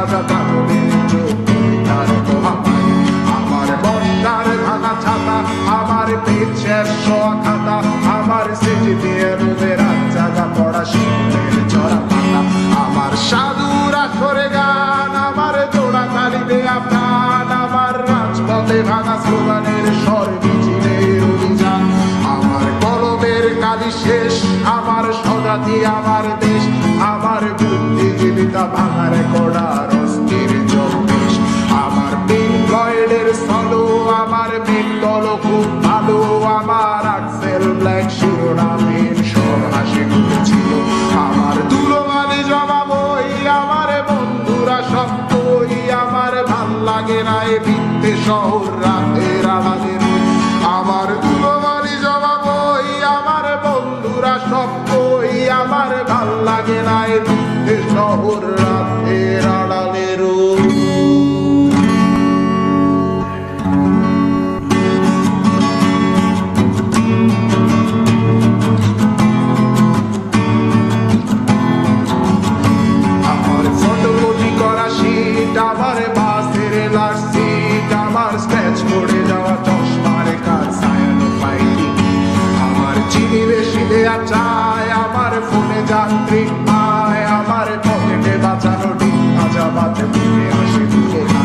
তাজা কাগজের কবিতার মহামারী। আমার বর্ষার ভাঙা ছাতা, আমার পেট শেষ শোয়া খাতা, আমার সেজে দিয়ে রোদের রাত জাগা পড়া শীতের চড়া পাতা। আমার সাধুর আসরে গান, আমার জোড়া তালি দেয়া প্রাণ, আমার রাজপথে ভাঙা স্লোগানের স্বর মিছিলের অভিযান। আমার কলমের কালি শেষ, আমার স্বজাতি আমার দেশ, আমার বুদ্ধিজীবিতা ভাঙার কড়ার অস্থির জগদেশ। আমার পিঙ্ক ফ্লয়েডের সলো, আমার মিত্তল খুব ভালো, আমার আক্সেল ব্ল্যাক শিরোনামের সব হাসি খুঁজেছিল। আমার ধুলোবালি জমা বই, আমার বন্ধুরা সত্যই, আমার ভাল লাগে না এ ভিত্তে শহর রাতের আলাদের। আমার ধুলোবালি জমা বই, আমার বন্ধুরা সত্যই, আমার ভাল লাগে না এ ভিত্তে শহর রাতের আড়ালের। আমার বাসের লাশ সিট, আমার স্ক্র্যাচ পড়ে যাওয়া চশমার কাজ সায়ানো পাইনি। আমার চিনি বেশি দেয়া চায়, আমার ফোনে যান্ত্রিক পায়, আমার পকেটে বাঁচানো ডিম ভাজা বাতে মুখে আসে তুলে না।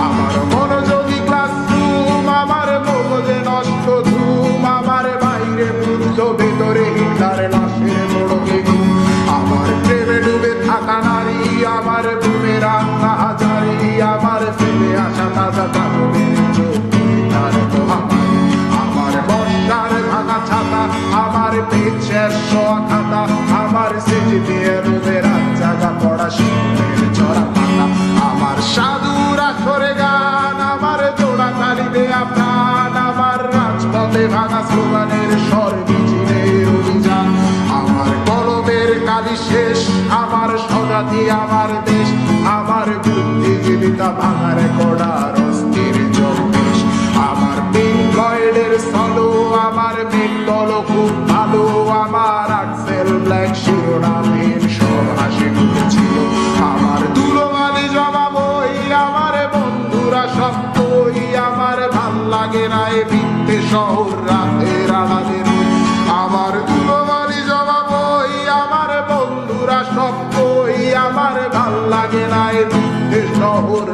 আমার মনোযোগী ক্লাসরুম, আমার মগজে নষ্ট ধুম, আমার বাইরে বুদ্ধ ভেতরে হিটলার লাশের মোড়কে ঘুম। আমার প্রেমে ডুবে থাকা নারী, আমার বুমেরাং হাজারি, আমার ফেলে আসা তাজা কাগজের কবিতার মহামারী। আমার বর্ষার ভাঙা ছাতা, আমার পেট শেষ শোয়া খাতা, আমার সেজে দিয়ে রোদের রাত জাগা পড়া শীতের চড়া পাতা। আমার সাধুর আসরে গান, আমার জোড়া তালি দেয়া প্রাণ, আমার রাজপথে ভাঙা স্লোগানের স্বর মিছিলের অভিযান। আমার কলমের কালি শেষ, আমার স্বজাতি আমার দেশ, আমার বুদ্ধিজীবিতা ভাঙার কড়ার অস্থির জগদেশ। আমার পিঙ্ক ফ্লয়েডের সলো, আমার মিত্তল খুব ভালো, আমার আক্সেল ব্ল্যাক শিরোনামের সব হাসি খুঁজেছিল। আমার ধুলোবালি জমা বই, আমার বন্ধুরা সত্যই, আমার ভাল লাগে না এ ভিত্তে শহর রাতের আড়ালের। আমার ধুলোবালি জমা বই, আমার বন্ধুরা সত্যই, আমার ভাল লাগে না এ ভিত্তে শহর।